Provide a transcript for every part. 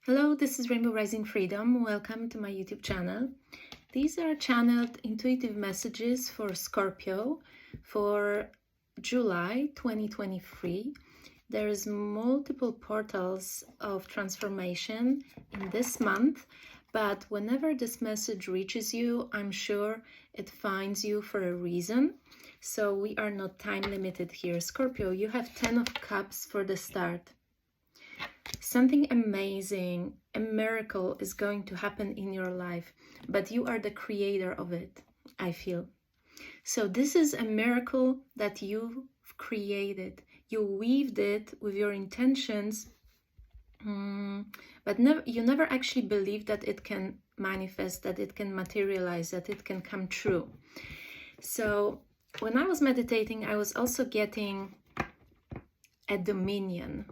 Hello, this is Rainbow Rising Freedom. Welcome to my YouTube channel. These are channeled intuitive messages for Scorpio for July 2023. There's multiple portals of transformation in this month, but whenever this message reaches you, I'm sure it finds you for a reason. So we are not time limited here. Scorpio, you have 10 of Cups for the start. Something amazing, a miracle is going to happen in your life, but you are the creator of it, I feel. So this is a miracle that you've created. You weaved it with your intentions, but you never actually believed that it can manifest, that it can materialize, that it can come true. So when I was meditating, I was also getting a dominion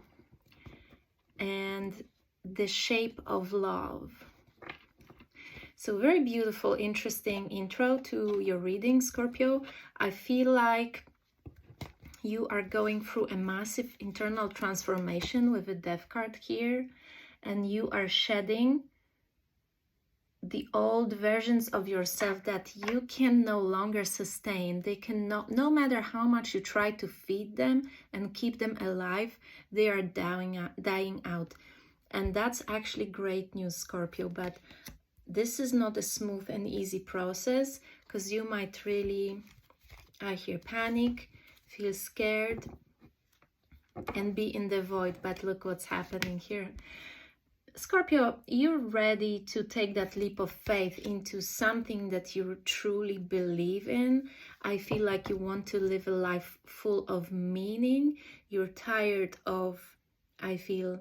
and the shape of love. So very beautiful, interesting intro to your reading, Scorpio. I feel like you are going through a massive internal transformation with a Death card here, and you are shedding the old versions of yourself that you can no longer sustain. They cannot, no matter how much you try to feed them and keep them alive, they are dying out. And that's actually great news, Scorpio, but this is not a smooth and easy process, because you might really, I hear panic, feel scared, and be in the void. But look what's happening here. Scorpio, you're ready to take that leap of faith into something that you truly believe in. I feel like you want to live a life full of meaning. You're tired of, I feel,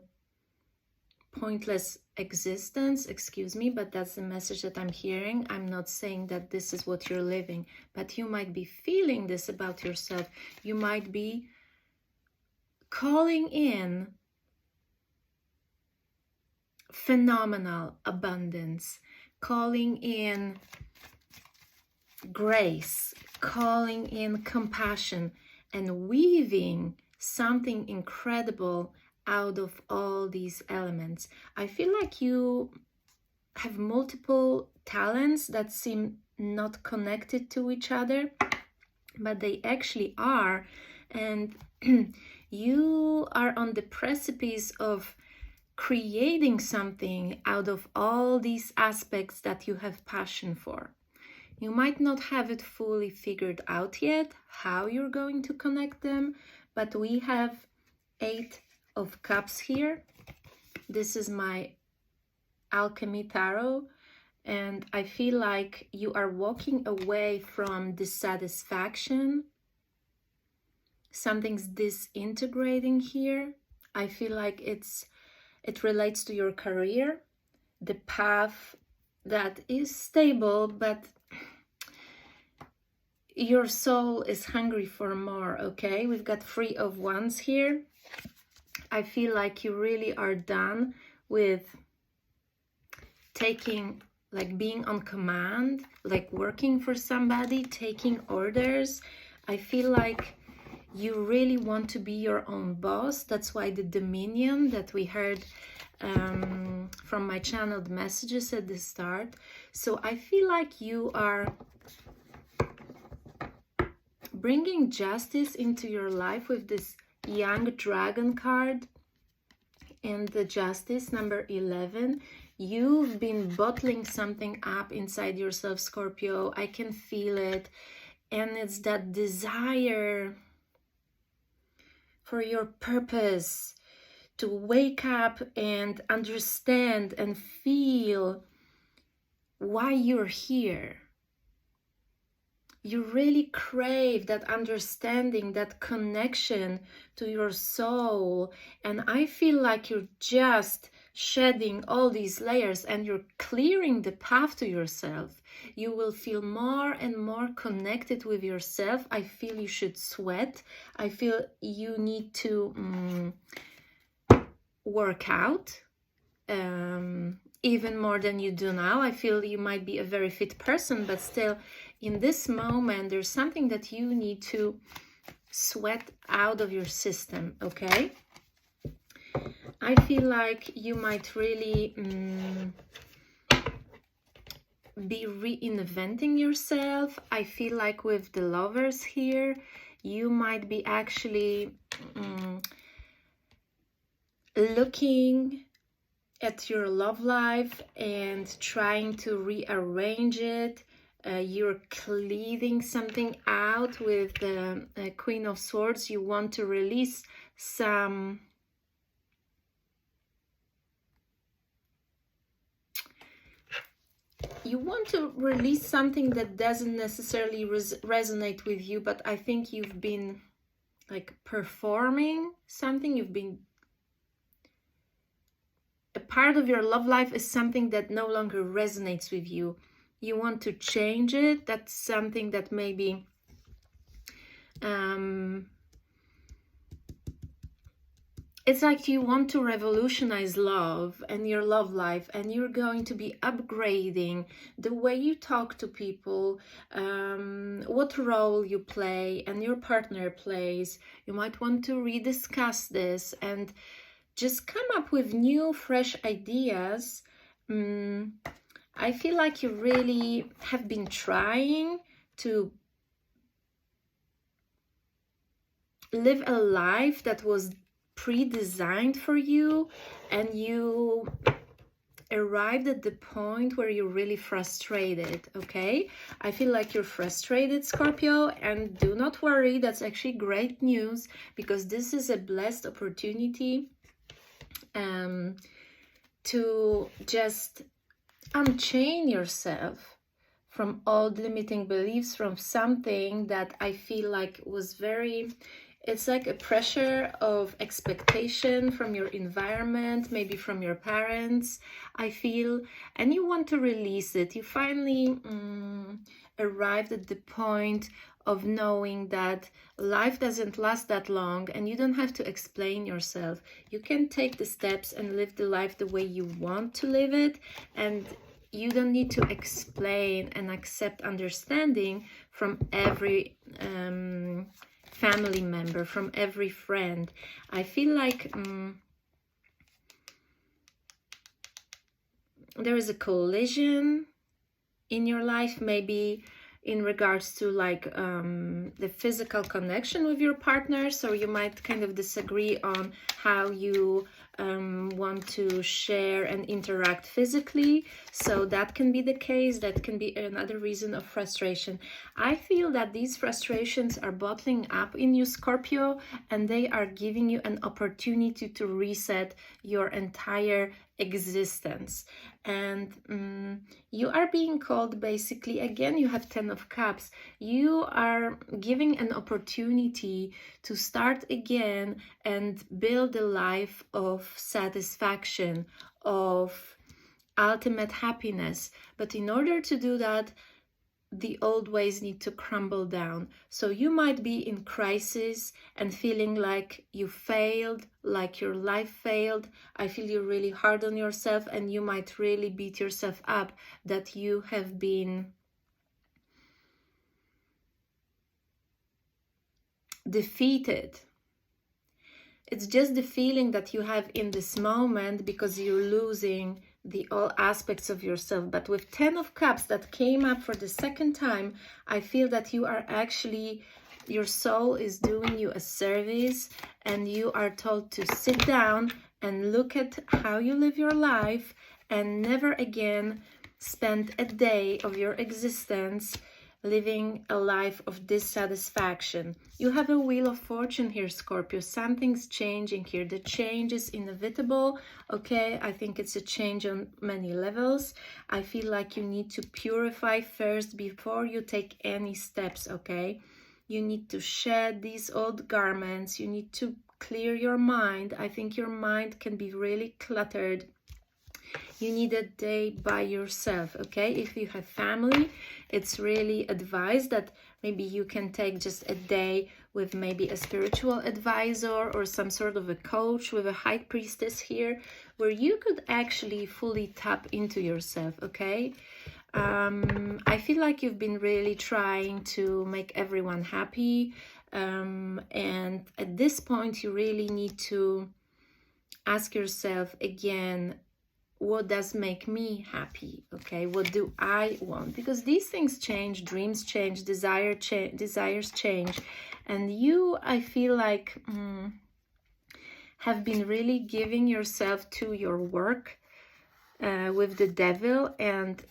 pointless existence. Excuse me, but that's the message that I'm hearing. I'm not saying that this is what you're living, but you might be feeling this about yourself. You might be calling in phenomenal abundance, calling in grace, calling in compassion, and weaving something incredible out of all these elements. I feel like you have multiple talents that seem not connected to each other, but they actually are, and you are on the precipice of creating something out of all these aspects that you have passion for. You might not have it fully figured out yet how you're going to connect them, but we have 8 of Cups here. This is my alchemy tarot, and I feel like you are walking away from dissatisfaction. Something's disintegrating here. I feel like it relates to your career, the path that is stable, but your soul is hungry for more, okay? We've got 3 of Wands here. I feel like you really are done with taking, like being on command, like working for somebody, taking orders. I feel like you really want to be your own boss. That's why the dominion that we heard from my channeled messages at the start. So I feel like you are bringing justice into your life with this young dragon card and the justice number 11. You've been bottling something up inside yourself, Scorpio. I can feel it. And it's that desire for your purpose, to wake up and understand and feel why you're here. You really crave that understanding, that connection to your soul. And I feel like you're just shedding all these layers and you're clearing the path to yourself. You will feel more and more connected with yourself. I feel you should sweat. I feel you need to work out even more than you do now. I feel you might be a very fit person, but still in this moment there's something that you need to sweat out of your system, okay? I feel like you might really be reinventing yourself. I feel like with the Lovers here, you might be actually looking at your love life and trying to rearrange it. You're cleaving something out with the Queen of Swords. You want to release some something that doesn't necessarily resonate with you, but I think you've been like performing something. You've been, a part of your love life is something that no longer resonates with you. You want to change it. That's something that maybe it's like you want to revolutionize love and your love life, and you're going to be upgrading the way you talk to people, what role you play and your partner plays. You might want to rediscuss this and just come up with new, fresh ideas. I feel like you really have been trying to live a life that was pre-designed for you, and you arrived at the point where you're really frustrated. Okay, I feel like you're frustrated, Scorpio, and do not worry, that's actually great news, because this is a blessed opportunity to just unchain yourself from old limiting beliefs, from something that I feel like was very, it's like a pressure of expectation from your environment, maybe from your parents, I feel, and you want to release it. You finally arrived at the point of knowing that life doesn't last that long, and you don't have to explain yourself. You can take the steps and live the life the way you want to live it, and you don't need to explain and accept understanding from every family member, from every friend. I feel like there is a collision in your life, maybe in regards to like the physical connection with your partner. So you might kind of disagree on how you want to share and interact physically. So that can be the case. That can be another reason of frustration. I feel that these frustrations are bottling up in you, Scorpio, and they are giving you an opportunity to reset your entire existence. And you are being called, basically, again, you have 10 of Cups. You are giving an opportunity to start again and build a life of satisfaction, of ultimate happiness. But in order to do that, the old ways need to crumble down. So you might be in crisis and feeling like you failed, like your life failed. I feel you're really hard on yourself, and you might really beat yourself up that you have been defeated. It's just the feeling that you have in this moment because you're losing the all aspects of yourself. But with 10 of Cups that came up for the second time, I feel that you are actually, your soul is doing you a service, and you are told to sit down and look at how you live your life and never again spend a day of your existence living a life of dissatisfaction. You have a Wheel of Fortune here, Scorpio. Something's changing here. The change is inevitable, okay? I think it's a change on many levels. I feel like you need to purify first before you take any steps, okay? You need to shed these old garments. You need to clear your mind. I think your mind can be really cluttered. You need a day by yourself, okay? If you have family, it's really advised that maybe you can take just a day with maybe a spiritual advisor or some sort of a coach with a high priestess here, where you could actually fully tap into yourself, okay? I feel like you've been really trying to make everyone happy, and at this point you really need to ask yourself again, what does make me happy? Okay, what do I want? Because these things change, dreams change, desires change, and you, I feel like, have been really giving yourself to your work with the devil, and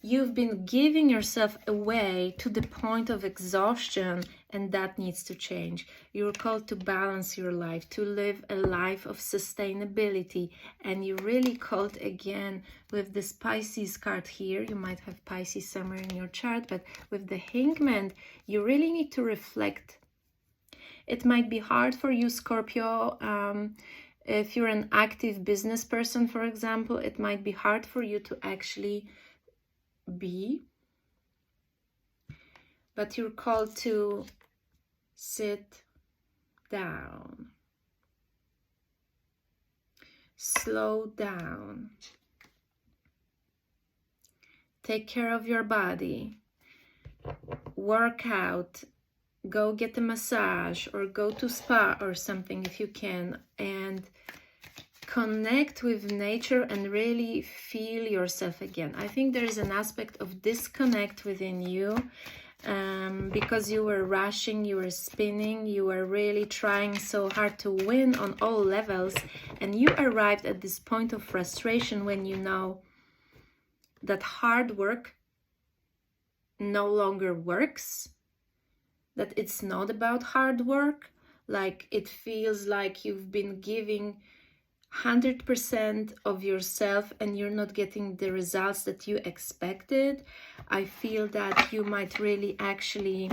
you've been giving yourself away to the point of exhaustion, and that needs to change. You're called to balance your life, to live a life of sustainability, and you're really called again with this Pisces card here. You might have Pisces somewhere in your chart, but with the Hangman, you really need to reflect. It might be hard for you, Scorpio. If you're an active business person, for example, it might be hard for you to actually be, but you're called to sit down, slow down, take care of your body, work out, go get a massage or go to spa or something if you can, and connect with nature and really feel yourself again. I think there is an aspect of disconnect within you because you were rushing, you were spinning, you were really trying so hard to win on all levels, and you arrived at this point of frustration when you know that hard work no longer works, that it's not about hard work. Like, it feels like you've been giving 100% of yourself and you're not getting the results that you expected. I feel that you might really actually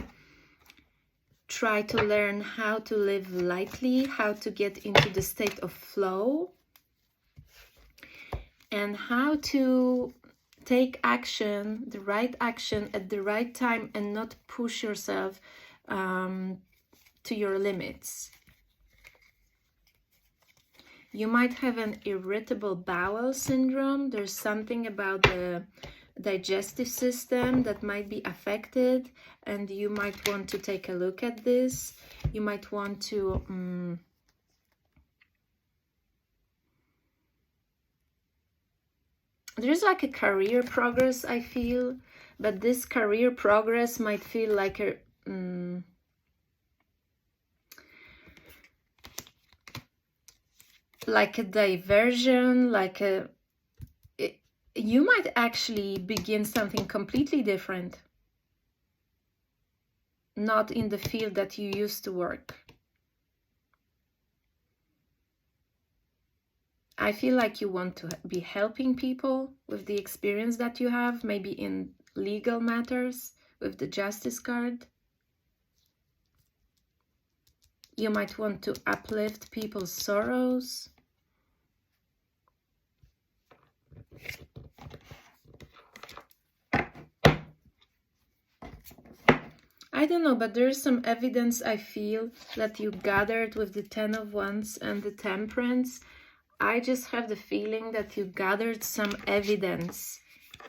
try to learn how to live lightly, how to get into the state of flow, and how to take action, the right action at the right time, and not push yourself to your limits. You might have an irritable bowel syndrome. There's something about the digestive system that might be affected, and you might want to take a look at this. You might want to there's like a career progress, I feel, but this career progress might feel like a diversion, you might actually begin something completely different, not in the field that you used to work. I feel like you want to be helping people with the experience that you have, maybe in legal matters with the Justice card. You might want to uplift people's sorrows. I don't know, but there's some evidence I feel that you gathered with the Ten of Wands and the Temperance. I just have the feeling that you gathered some evidence,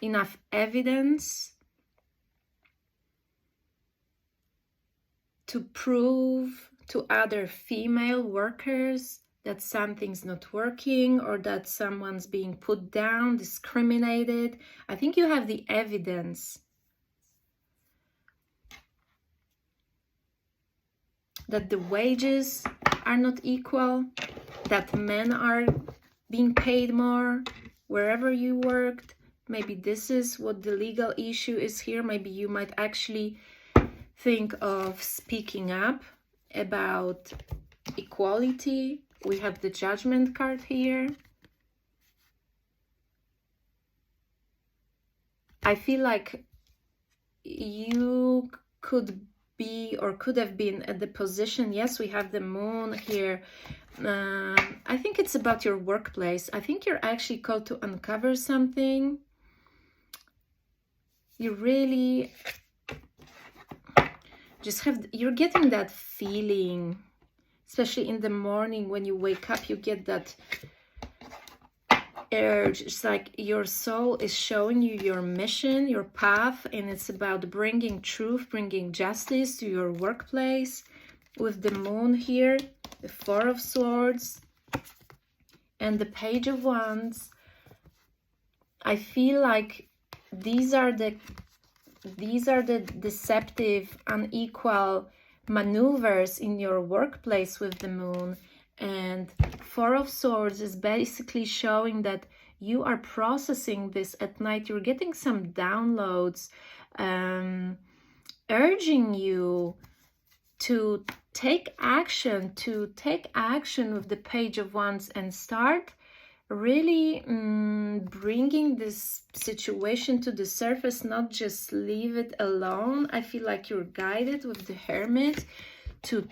enough evidence to prove to other female workers that something's not working, or that someone's being put down, discriminated. I think you have the evidence that the wages are not equal, that men are being paid more wherever you worked. Maybe this is what the legal issue is here. Maybe you might actually think of speaking up about equality. We have the Judgment card here. I feel like you could be or could have been at the position. Yes, we have the Moon here. I think it's about your workplace. I think you're actually called to uncover something. You really just you're getting that feeling, especially in the morning when you wake up, you get that urge. It's like your soul is showing you your mission, your path, and it's about bringing truth, bringing justice to your workplace. With the Moon here, the Four of Swords, and the Page of Wands. I feel like these are the deceptive, unequal maneuvers in your workplace with the Moon. And Four of Swords is basically showing that you are processing this at night. You're getting some downloads, urging you to take action, with the Page of Wands and start really bringing this situation to the surface, not just leave it alone. I feel like you're guided with the Hermit to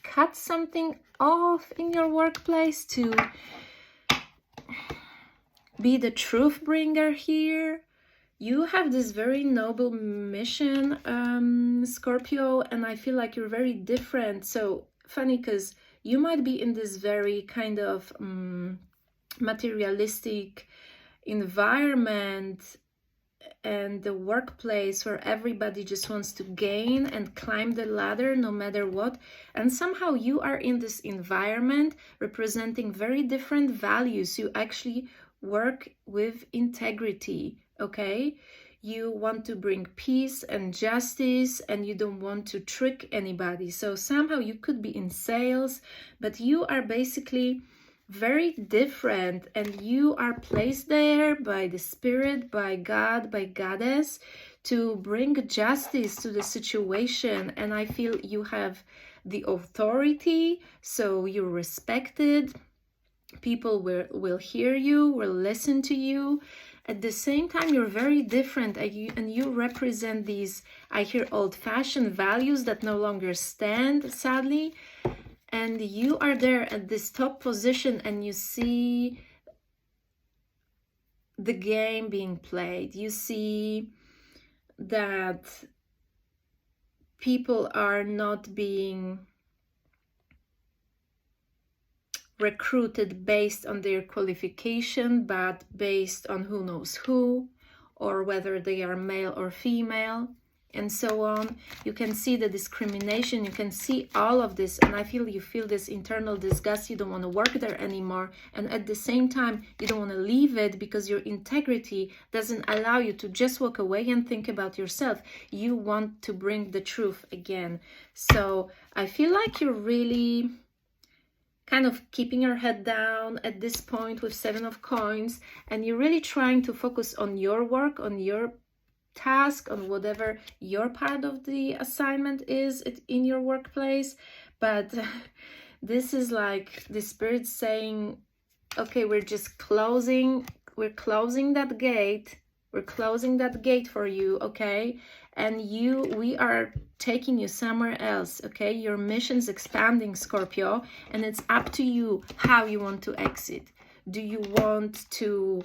cut something off in your workplace, to be the truth bringer here. You have this very noble mission, Scorpio, and I feel like you're very different. So funny, because you might be in this very kind of materialistic environment and the workplace where everybody just wants to gain and climb the ladder no matter what. And somehow you are in this environment representing very different values. You actually work with integrity, okay? You want to bring peace and justice, and you don't want to trick anybody. So somehow you could be in sales, but you are basically very different, and you are placed there by the Spirit, by God, by Goddess, to bring justice to the situation. And I feel you have the authority, so you're respected. People will hear you, will listen to you. At the same time, you're very different, and you represent these, I hear, old-fashioned values that no longer stand, sadly. And you are there at this top position, and you see the game being played. You see that people are not being recruited based on their qualification, but based on who knows who, or whether they are male or female, and so on. You can see the discrimination, you can see all of this, and I feel you feel this internal disgust. You don't want to work there anymore, and at the same time you don't want to leave it because your integrity doesn't allow you to just walk away and think about yourself. You want to bring the truth again. So I feel like you're really kind of keeping your head down at this point with Seven of Coins, and you're really trying to focus on your work, on your task, on whatever your part of the assignment is in your workplace. But this is like the Spirit saying, okay, we're closing that gate. We're closing that gate for you, okay? And we are taking you somewhere else, okay? Your mission's expanding, Scorpio, and it's up to you how you want to exit. Do you want to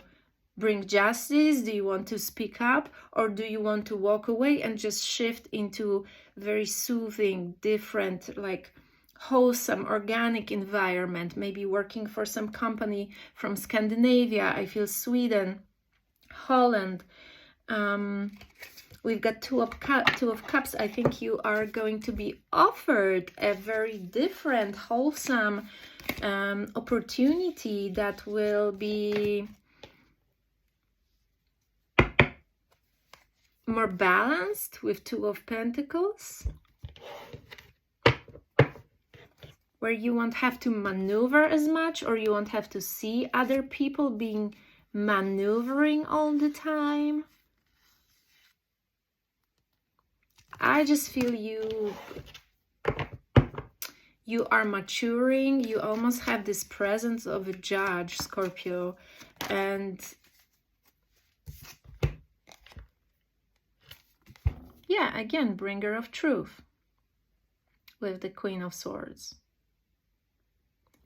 bring justice? Do you want to speak up? Or do you want to walk away and just shift into very soothing, different, like wholesome, organic environment? Maybe working for some company from Scandinavia, I feel Sweden, Holland. We've got Two of Cups. I think you are going to be offered a very different, wholesome opportunity that will be more balanced, with Two of Pentacles, where you won't have to maneuver as much, or you won't have to see other people being maneuvering all the time. I just feel you are maturing. You almost have this presence of a judge, Scorpio, and yeah, again, bringer of truth with the Queen of Swords.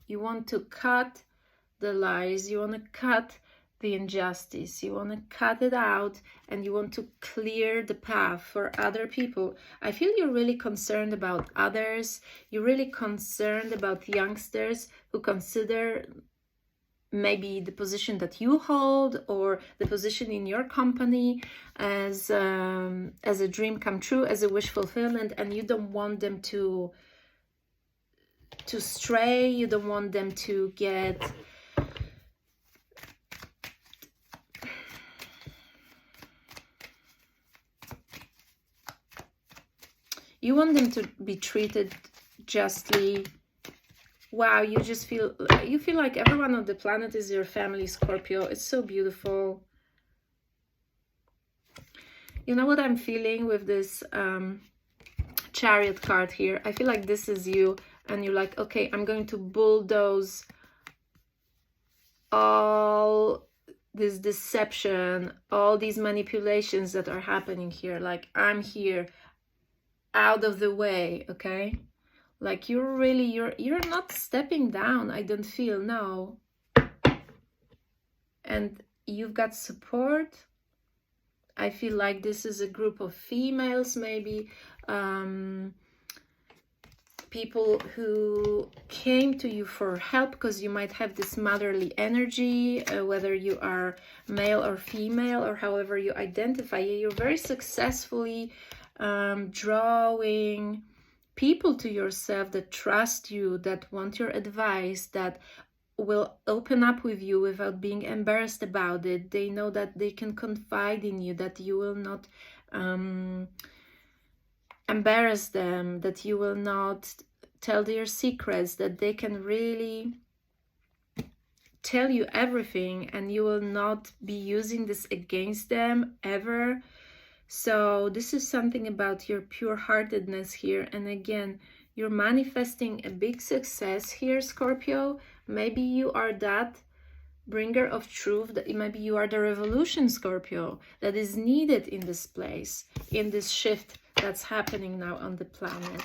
You want to cut the lies, you want to cut the injustice, you want to cut it out, and you want to clear the path for other people. I feel you're really concerned about others. You're really concerned about youngsters who consider maybe the position that you hold or the position in your company as a dream come true, as a wish fulfillment, and you don't want them to to stray. You don't want them to get you want them to be treated justly. Wow, you just feel like everyone on the planet is your family, Scorpio. It's so beautiful. You know what I'm feeling with this Chariot card here? I feel like this is you, and you're like, okay, I'm going to bulldoze all this deception, all these manipulations that are happening here. Like, I'm here, out of the way, okay? Like, you're really, you're not stepping down, I don't feel, no. And you've got support. I feel like this is a group of females, maybe, people who came to you for help, because you might have this motherly energy, whether you are male or female, or however you identify. You're very successfully drawing people to yourself that trust you, that want your advice, that will open up with you without being embarrassed about it. They know that they can confide in you, that you will not embarrass them, that you will not tell their secrets, that they can really tell you everything, and you will not be using this against them ever. So this is something about your pure-heartedness here. And again, you're manifesting a big success here, Scorpio. Maybe you are that bringer of truth, that maybe you are the revolution, Scorpio, that is needed in this place, in this shift that's happening now on the planet.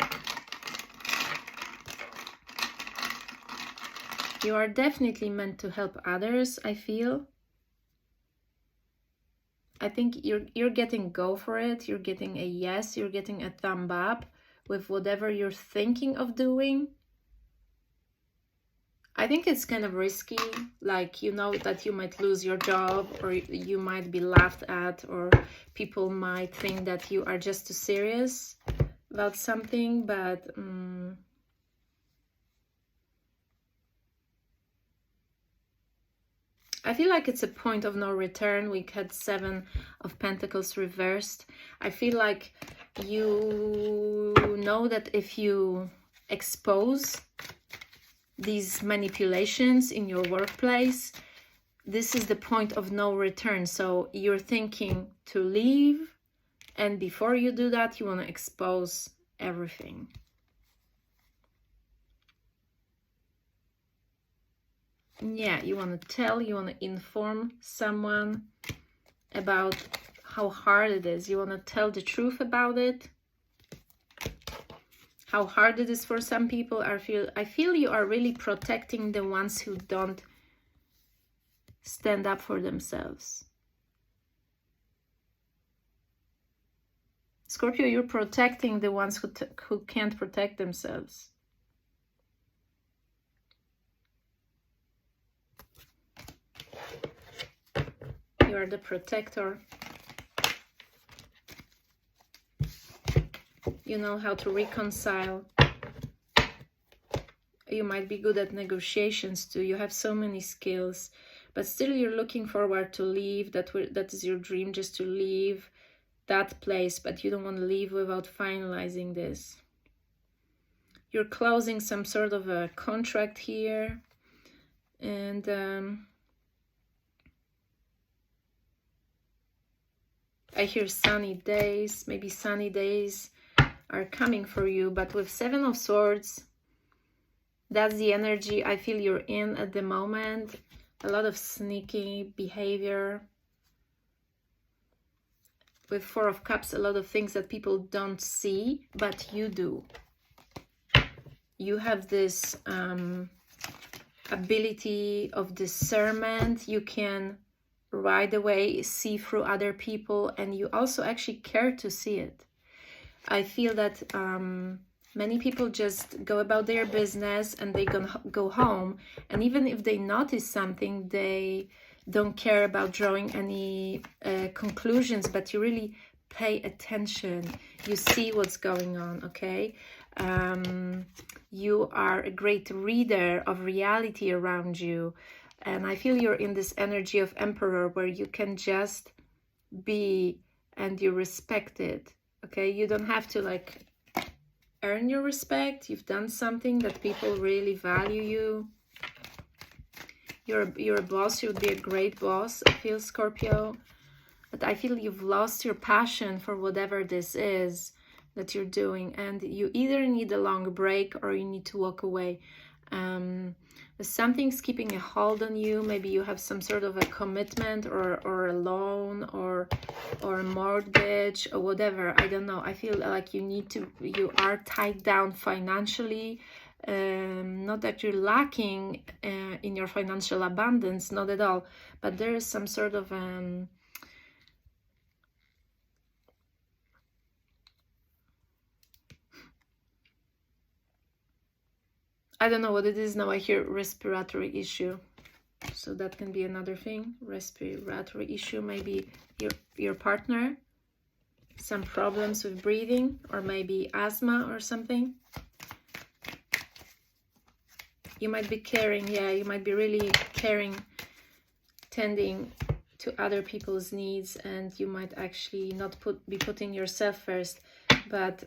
You are definitely meant to help others, I feel. I think you're getting go for it. You're getting a yes. You're getting a thumb up with whatever you're thinking of doing. I think it's kind of risky. Like, you know that you might lose your job, or you might be laughed at, or people might think that you are just too serious about something. But I feel like it's a point of no return. We had 7 of Pentacles reversed. I feel like you know that if you expose these manipulations in your workplace, this is the point of no return. So you're thinking to leave, and before you do that, you want to expose everything. Yeah, you want to tell, you want to inform someone about how hard it is. You want to tell the truth about it. How hard it is for some people. I feel you are really protecting the ones who don't stand up for themselves. Scorpio, you're protecting the ones who can't protect themselves. You are the protector. You know how to reconcile. You might be good at negotiations too. You have so many skills, but still you're looking forward to leave. That is your dream, just to leave that place, but you don't want to leave without finalizing this. You're closing some sort of a contract here, and I hear sunny days. Maybe sunny days are coming for you, but with 7 of Swords, that's the energy I feel you're in at the moment. A lot of sneaky behavior. With 4 of Cups, a lot of things that people don't see, but you do. You have this ability of discernment. You can right away see through other people, and you also actually care to see it. I feel that many people just go about their business and they go home, and even if they notice something, they don't care about drawing any conclusions, but you really pay attention. You see what's going on, okay? You are a great reader of reality around you. And I feel you're in this energy of Emperor where you can just be and you're respected. Okay, you don't have to like earn your respect. You've done something that people really value you. You're a boss. You would be a great boss, I feel, Scorpio. But I feel you've lost your passion for whatever this is that you're doing, and you either need a long break or you need to walk away. Something's keeping a hold on you. Maybe you have some sort of a commitment or a loan or a mortgage or whatever. I don't know. I feel like you are tied down financially. Not that you're lacking in your financial abundance, not at all, but there is some sort of I don't know what it is now. I hear respiratory issue, so that can be another thing. Respiratory issue, maybe your partner, some problems with breathing, or maybe asthma or something. You might be caring, yeah, you might be really caring, tending to other people's needs, and you might actually not be putting yourself first, but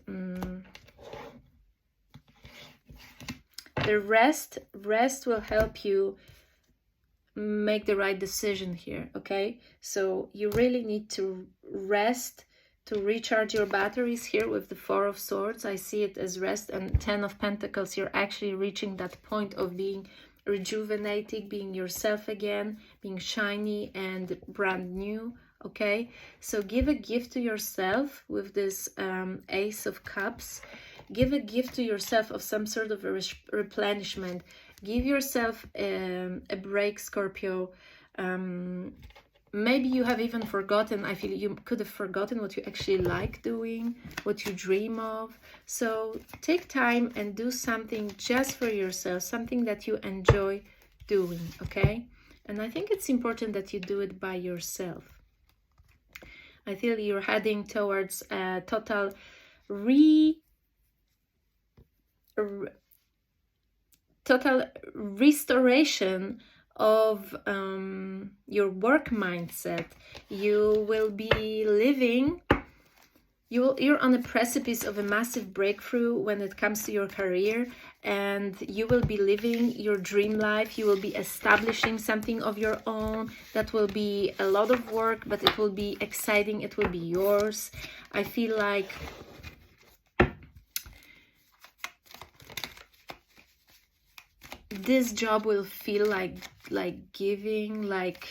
the rest will help you make the right decision here, okay? So you really need to rest to recharge your batteries here with the Four of Swords. I see it as rest, and Ten of Pentacles. You're actually reaching that point of being rejuvenated, being yourself again, being shiny and brand new, okay? So give a gift to yourself with this Ace of Cups. Give a gift to yourself of some sort of a replenishment. Give yourself a break, Scorpio. Maybe you have even forgotten. I feel you could have forgotten what you actually like doing, what you dream of. So take time and do something just for yourself, something that you enjoy doing, okay? And I think it's important that you do it by yourself. I feel you're heading towards a total total restoration of your work mindset. You will be living, you're on the precipice of a massive breakthrough when it comes to your career, and you will be living your dream life. You will be establishing something of your own. That will be a lot of work, but it will be exciting. It will be yours. I feel like this job will feel like giving, like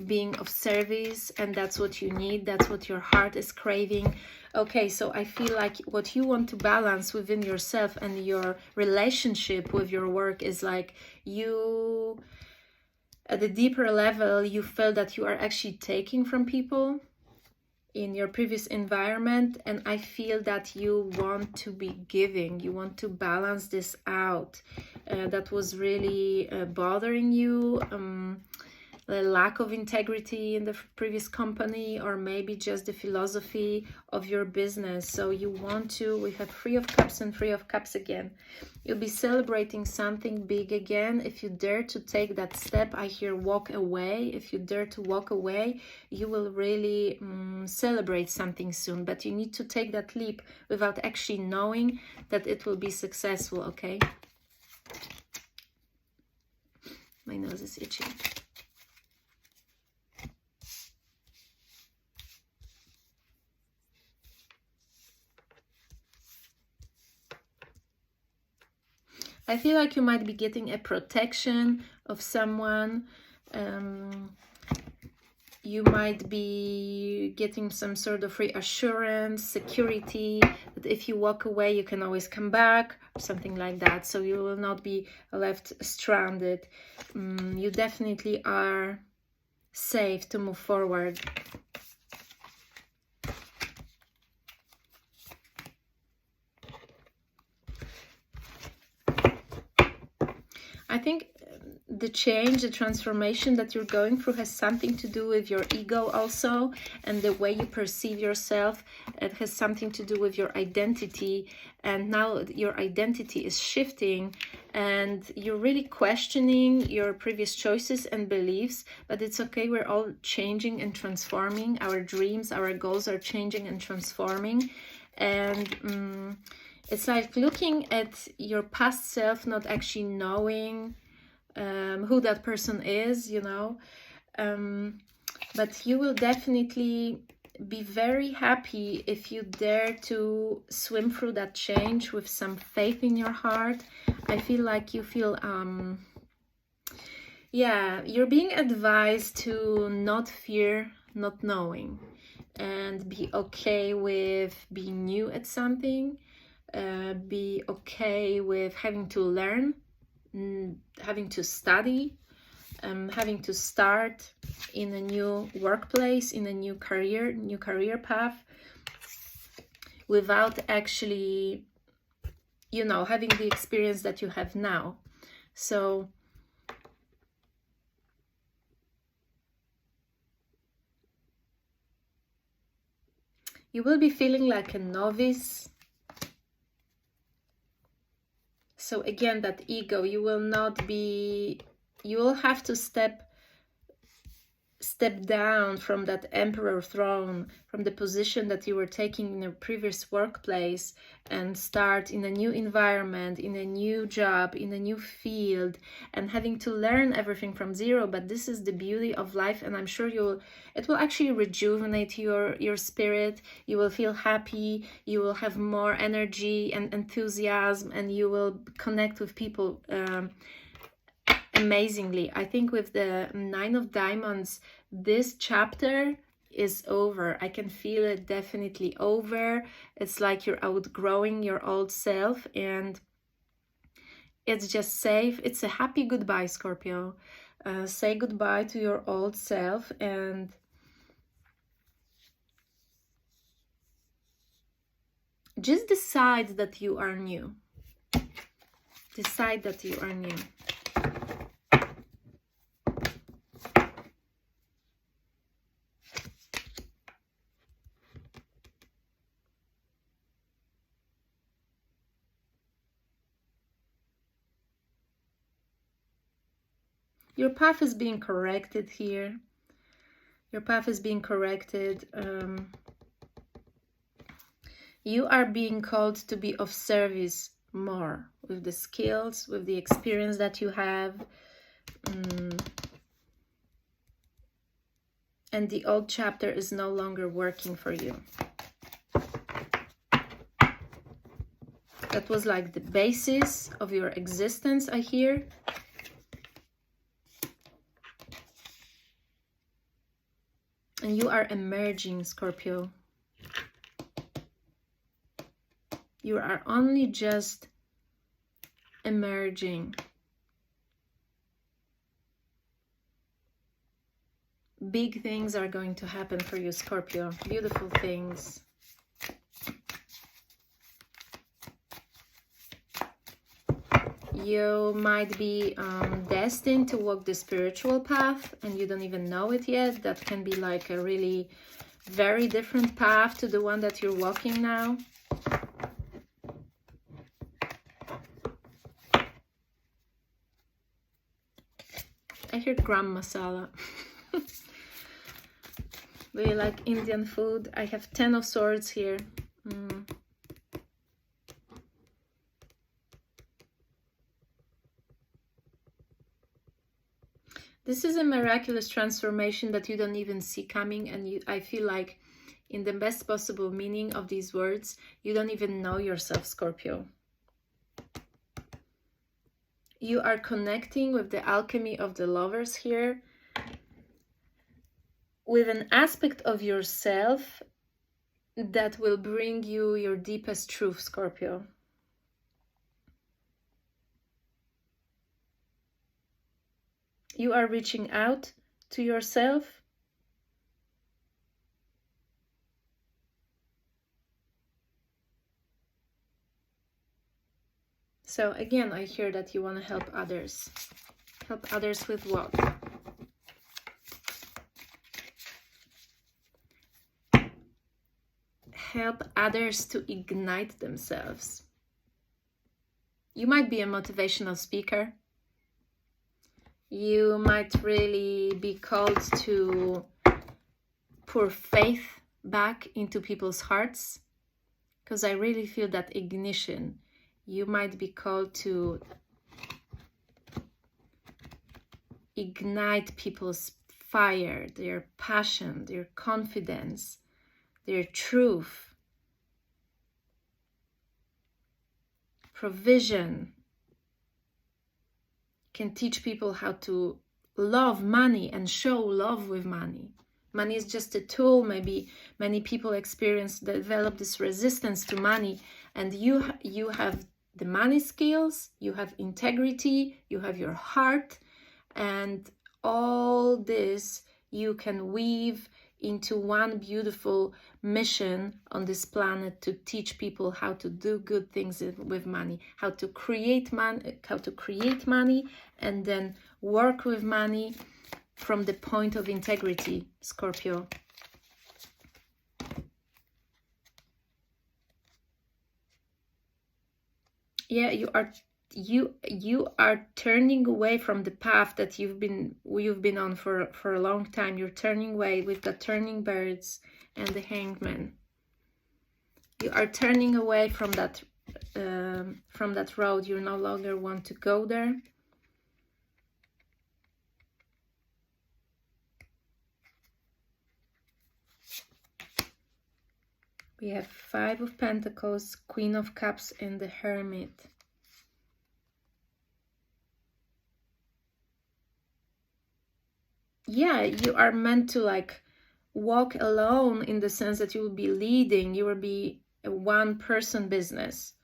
being of service, and that's what you need. That's what your heart is craving. Okay, so I feel like what you want to balance within yourself and your relationship with your work is like you, at the deeper level, you feel that you are actually taking from people in your previous environment, and I feel that you want to be giving. You want to balance this out. That was really bothering you, the lack of integrity in the previous company, or maybe just the philosophy of your business. So you want to, we have Three of Cups and Three of Cups again. You'll be celebrating something big again. If you dare to take that step, I hear walk away. If you dare to walk away, you will really celebrate something soon. But you need to take that leap without actually knowing that it will be successful, okay? My nose is itchy. I feel like you might be getting a protection of someone. You might be getting some sort of reassurance, security, that if you walk away, you can always come back, or something like that. So you will not be left stranded. You definitely are safe to move forward. I think the change, the transformation that you're going through has something to do with your ego also, and the way you perceive yourself. It has something to do with your identity, and now your identity is shifting and you're really questioning your previous choices and beliefs. But it's okay, we're all changing and transforming. Our dreams, our goals are changing and transforming. And it's like looking at your past self, not actually knowing who that person is, you know. But you will definitely be very happy if you dare to swim through that change with some faith in your heart. I feel like you feel, yeah, you're being advised to not fear not knowing, and be okay with being new at something. Be okay with having to learn, having to study, having to start in a new workplace, in a new career path, without actually, you know, having the experience that you have now. So you will be feeling like a novice. So again, that ego, you will not be, you will have to step down from that emperor throne, from the position that you were taking in a previous workplace, and start in a new environment, in a new job, in a new field, and having to learn everything from zero. But this is the beauty of life, and I'm sure it will actually rejuvenate your spirit. You will feel happy, you will have more energy and enthusiasm, and you will connect with people amazingly. I think with the Nine of Diamonds, this chapter is over. I can feel it definitely over. It's like you're outgrowing your old self, and it's just safe. It's a happy goodbye, Scorpio. Say goodbye to your old self and just decide that you are new. Decide that you are new. Your path is being corrected here. Your path is being corrected. You are being called to be of service more with the skills, with the experience that you have. And the old chapter is no longer working for you. That was like the basis of your existence, I hear. And you are emerging, Scorpio. You are only just emerging. Big things are going to happen for you, Scorpio. Beautiful things. You might be destined to walk the spiritual path and you don't even know it yet. That can be like a really very different path to the one that you're walking now. I hear gram masala. Do you like Indian food? I have 10 of Swords here. This is a miraculous transformation that you don't even see coming, and I feel like in the best possible meaning of these words, you don't even know yourself, Scorpio. You are connecting with the alchemy of the lovers here, with an aspect of yourself that will bring you your deepest truth, Scorpio. You are reaching out to yourself. So again, I hear that you want to help others. Help others with what? Help others to ignite themselves. You might be a motivational speaker. You might really be called to pour faith back into people's hearts, because I really feel that ignition. You might be called to ignite people's fire, their passion, their confidence, their truth, provision. Can teach people how to love money and show love with money. Money is just a tool. Maybe many people develop this resistance to money, and you have the money skills, you have integrity, you have your heart, and all this you can weave into one beautiful mission on this planet to teach people how to do good things with money, how to create money, and then work with money from the point of integrity, Scorpio. Yeah, you are turning away from the path that you've been on for a long time. You're turning away with the turning birds and the hangman. You are turning away from that road. You no longer want to go there. We have 5 of Pentacles, Queen of Cups, and the Hermit. Yeah, you are meant to like walk alone, in the sense that you will be leading. You will be a one-person business.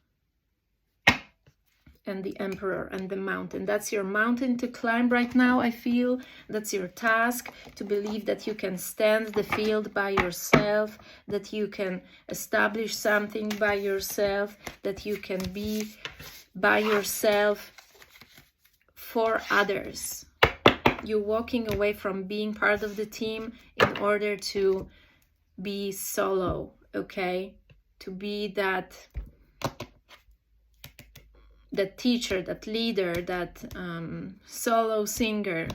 And the Emperor and the mountain. That's your mountain to climb right now, I feel. That's your task, to believe that you can stand the field by yourself, that you can establish something by yourself, that you can be by yourself for others. You're walking away from being part of the team in order to be solo, okay? To be that teacher, that leader, that solo singer.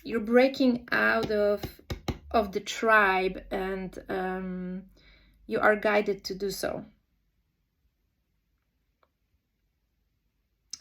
You're breaking out of the tribe, and you are guided to do so.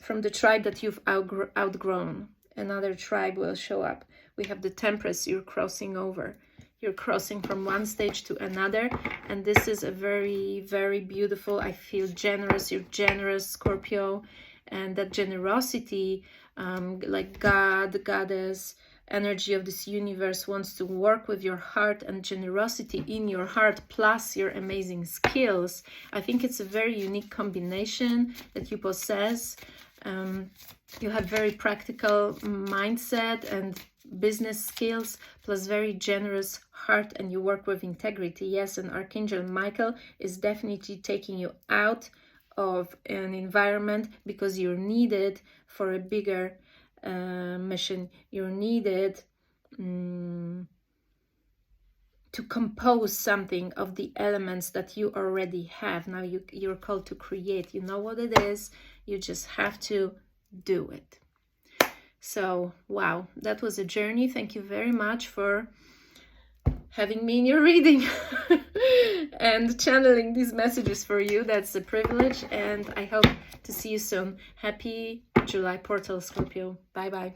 From the tribe that you've outgrown, another tribe will show up. We have the Temperance. You're crossing over. You're crossing from one stage to another, and this is a very, very beautiful, I feel generous. You're generous, Scorpio, and that generosity, like God, the goddess, energy of this universe wants to work with your heart, and generosity in your heart plus your amazing skills. I think it's a very unique combination that you possess. You have very practical mindset and business skills, plus very generous heart, and you work with integrity. Yes, and Archangel Michael is definitely taking you out of an environment because you're needed for a bigger mission. You're needed to compose something of the elements that you already have. Now you're called to create. You know what it is. You just have to do it. So, wow, that was a journey. Thank you very much for having me in your reading and channeling these messages for you. That's a privilege, and I hope to see you soon. Happy July portal, Scorpio. Bye-bye.